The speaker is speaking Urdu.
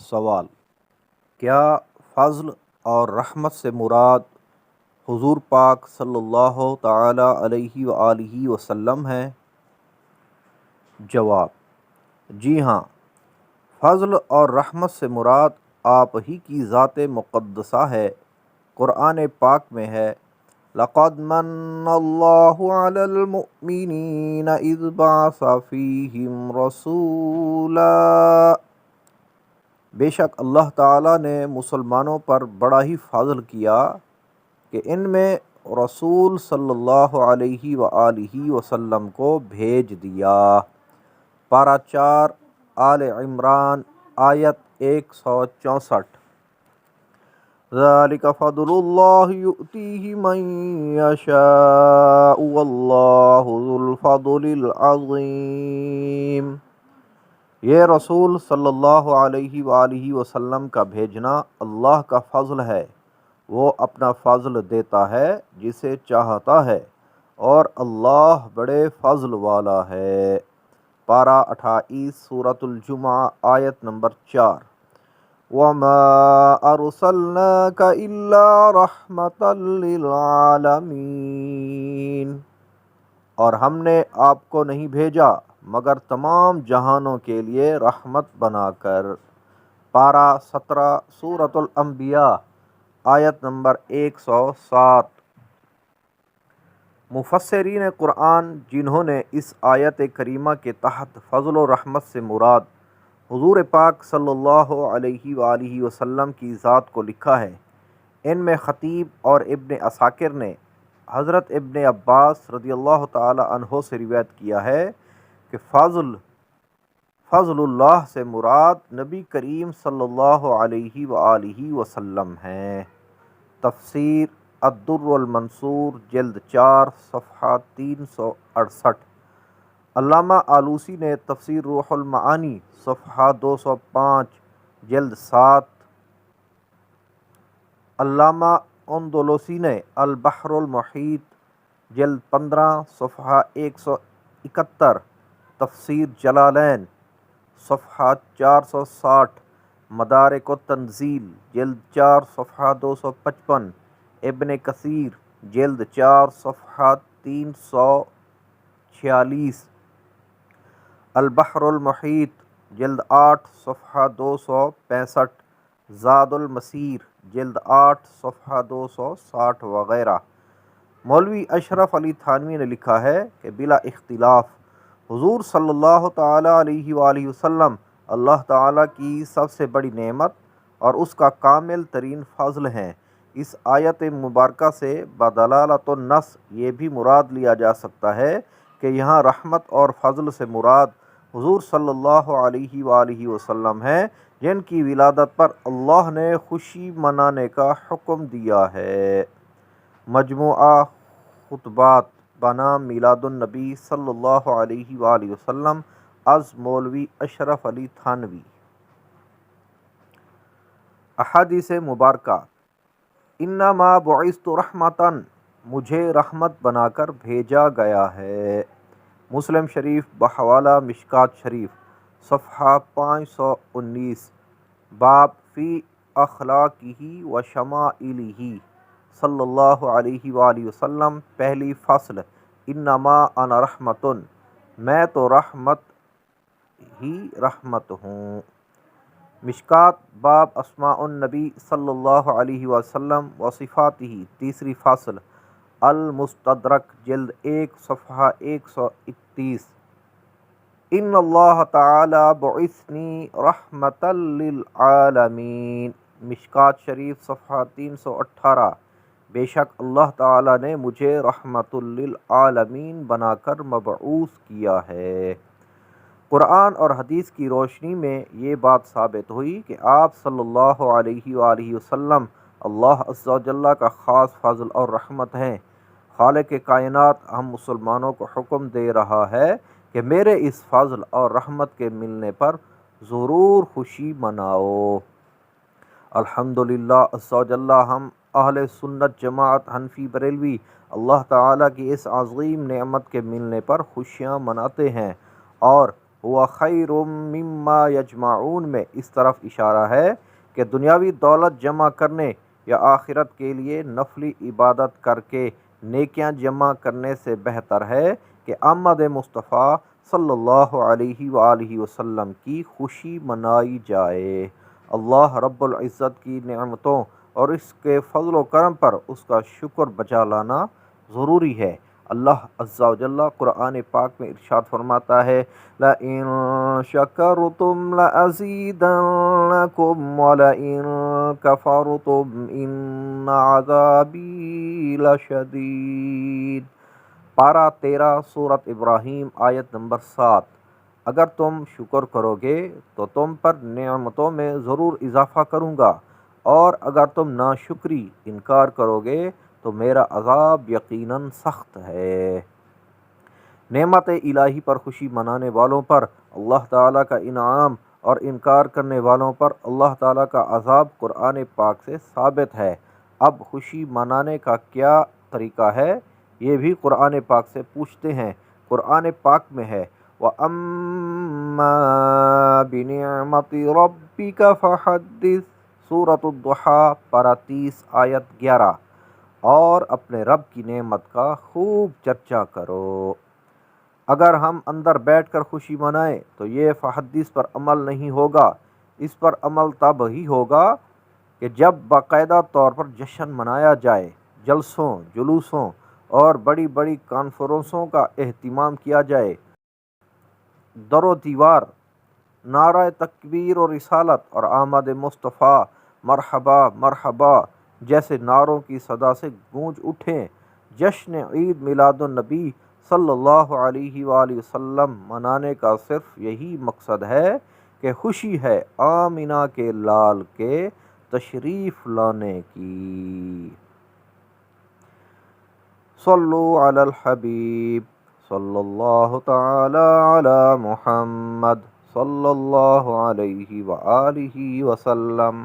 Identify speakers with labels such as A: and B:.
A: سوال: کیا فضل اور رحمت سے مراد حضور پاک صلی اللہ تعالی علیہ وآلہ وسلم ہے؟ جواب: جی ہاں، فضل اور رحمت سے مراد آپ ہی کی ذات مقدسہ ہے۔ قرآن پاک میں ہے: لَقَدْ مَنَّ اللَّهُ عَلَى الْمُؤْمِنِينَ إِذْ بَعَثَ فِيهِمْ رَسُولًا۔ بے شک اللہ تعالیٰ نے مسلمانوں پر بڑا ہی فضل کیا کہ ان میں رسول صلی اللہ علیہ وآلہ وسلم کو بھیج دیا۔ پارہ 4 آل عمران آیت 164۔ ذَلِكَ فَضْلُ اللَّهِ يُؤْتِيهِ مَن يَشَاءُ وَاللَّهُ ذُو الْفَضْلِ الْعَظِيمِ۔ یہ رسول صلی اللہ علیہ وآلہ وسلم کا بھیجنا اللہ کا فضل ہے، وہ اپنا فضل دیتا ہے جسے چاہتا ہے، اور اللہ بڑے فضل والا ہے۔ پارہ 28 سورۃ الجمعہ آیت نمبر 4۔ وَمَا أَرْسَلْنَاكَ إِلَّا رَحْمَةً لِّلْعَالَمِينَ۔ اور ہم نے آپ کو نہیں بھیجا مگر تمام جہانوں کے لیے رحمت بنا کر۔ پارہ 17 سورۃ الانبیاء آیت نمبر 107۔ مفسرین قرآن جنہوں نے اس آیت کریمہ کے تحت فضل و رحمت سے مراد حضور پاک صلی اللہ علیہ وآلہ وسلم کی ذات کو لکھا ہے، ان میں خطیب اور ابن عساکر نے حضرت ابن عباس رضی اللہ تعالی عنہ سے روایت کیا ہے کہ فضل اللہ سے مراد نبی کریم صلی اللہ علیہ وآلہ وسلم ہیں۔ تفسیر الدر المنصور جلد 4 صفحہ 368۔ علامہ آلوسی نے تفسیر روح المعانی صفحہ 205 جلد 7۔ علامہ اندلسی نے البحر المحیط جلد 15 صفحہ 171۔ تفسیر جلالین صفحہ 460۔ مدارک التنزیل جلد 4 صفحہ 255۔ ابن کثیر جلد 4 صفحہ 346۔ البحر المحیط جلد 8 صفحہ 265۔ زاد المسیر جلد 8 صفحہ 260 وغیرہ۔ مولوی اشرف علی تھانوی نے لکھا ہے کہ بلا اختلاف حضور صلی اللہ تعالی علیہ وآلہ وسلم اللہ تعالیٰ کی سب سے بڑی نعمت اور اس کا کامل ترین فضل ہیں۔ اس آیت مبارکہ سے بدلالۃ النص یہ بھی مراد لیا جا سکتا ہے کہ یہاں رحمت اور فضل سے مراد حضور صلی اللہ علیہ وآلہ وسلم ہیں، جن کی ولادت پر اللہ نے خوشی منانے کا حکم دیا ہے۔ مجموعہ خطبات بنام میلاد النبی صلی اللہ علیہ وآلہ وسلم از مولوی اشرف علی تھانوی۔ احادیث مبارکہ: انما بعثت رحمتاً، مجھے رحمت بنا کر بھیجا گیا ہے۔ مسلم شریف بحوالہ مشکات شریف صفحہ 519۔ باب فی اخلاقہ و شمائلہ صلی اللہ علیہ وآلہ وسلم۔ پہلی فصل: انما انا رحمتن، میں تو رحمت ہی رحمت ہوں۔ مشکات باب اسماء النبی صلی اللہ علیہ وسلم و صفاتہ۔ تیسری فصل: المستدرک جلد 1 صفحہ 131۔ ان اللہ تعالی بعثنی رحمتا للعالمین۔ مشکات شریف صفحہ 318۔ بے شک اللہ تعالی نے مجھے رحمت للعالمین بنا کر مبعوث کیا ہے۔ قرآن اور حدیث کی روشنی میں یہ بات ثابت ہوئی کہ آپ صلی اللہ علیہ وآلہ وسلم اللہ عز و جل کا خاص فضل اور رحمت ہیں۔ خالق کائنات ہم مسلمانوں کو حکم دے رہا ہے کہ میرے اس فضل اور رحمت کے ملنے پر ضرور خوشی مناؤ۔ الحمدللہ عز و جل ہم اہل سنت جماعت حنفی بریلوی اللہ تعالیٰ کی اس عظیم نعمت کے ملنے پر خوشیاں مناتے ہیں اور ہوا خیر مما یجمعون میں اس طرف اشارہ ہے کہ دنیاوی دولت جمع کرنے یا آخرت کے لیے نفلی عبادت کر کے نیکیاں جمع کرنے سے بہتر ہے کہ آمد مصطفیٰ صلی اللہ علیہ وآلہ وسلم کی خوشی منائی جائے۔ اللہ رب العزت کی نعمتوں اور اس کے فضل و کرم پر اس کا شکر بجا لانا ضروری ہے۔ اللہ عز و جل قرآن پاک میں ارشاد فرماتا ہے لَإِن شَكَرْتُمْ لَأَزِيدَنَّكُمْ وَلَإِن كَفَرْتُمْ إِنَّ عَذَابِي لَشَدِيدٌ۔ پارہ 13 سورۃ ابراہیم آیت نمبر 7۔ اگر تم شکر کرو گے تو تم پر نعمتوں میں ضرور اضافہ کروں گا، اور اگر تم ناشکری انکار کرو گے تو میرا عذاب یقیناً سخت ہے۔ نعمت الہی پر خوشی منانے والوں پر اللہ تعالیٰ کا انعام اور انکار کرنے والوں پر اللہ تعالیٰ کا عذاب قرآن پاک سے ثابت ہے۔ اب خوشی منانے کا کیا طریقہ ہے، یہ بھی قرآن پاک سے پوچھتے ہیں۔ قرآن پاک میں ہے وَأَمَّا بِنِعْمَةِ رَبِّكَ فَحَدِّثْ، سورۃ الضحیٰ پارہ 30 آیت 11۔ اور اپنے رب کی نعمت کا خوب چرچا کرو۔ اگر ہم اندر بیٹھ کر خوشی منائیں تو یہ فحدث پر عمل نہیں ہوگا۔ اس پر عمل تب ہی ہوگا کہ جب باقاعدہ طور پر جشن منایا جائے، جلسوں، جلوسوں اور بڑی بڑی کانفرنسوں کا اہتمام کیا جائے، در و دیوار نعرہ تکبیر و رسالت اور آمد مصطفیٰ مرحبا مرحبا جیسے نعروں کی صدا سے گونج اٹھیں۔ جشن عید میلاد النبی صلی اللہ علیہ وآلہ وسلم منانے کا صرف یہی مقصد ہے کہ خوشی ہے آمنہ کے لال کے تشریف لانے کی۔ صلو علی الحبیب صلی اللہ تعالی علی محمد صلی اللہ علیہ وآلہ وسلم۔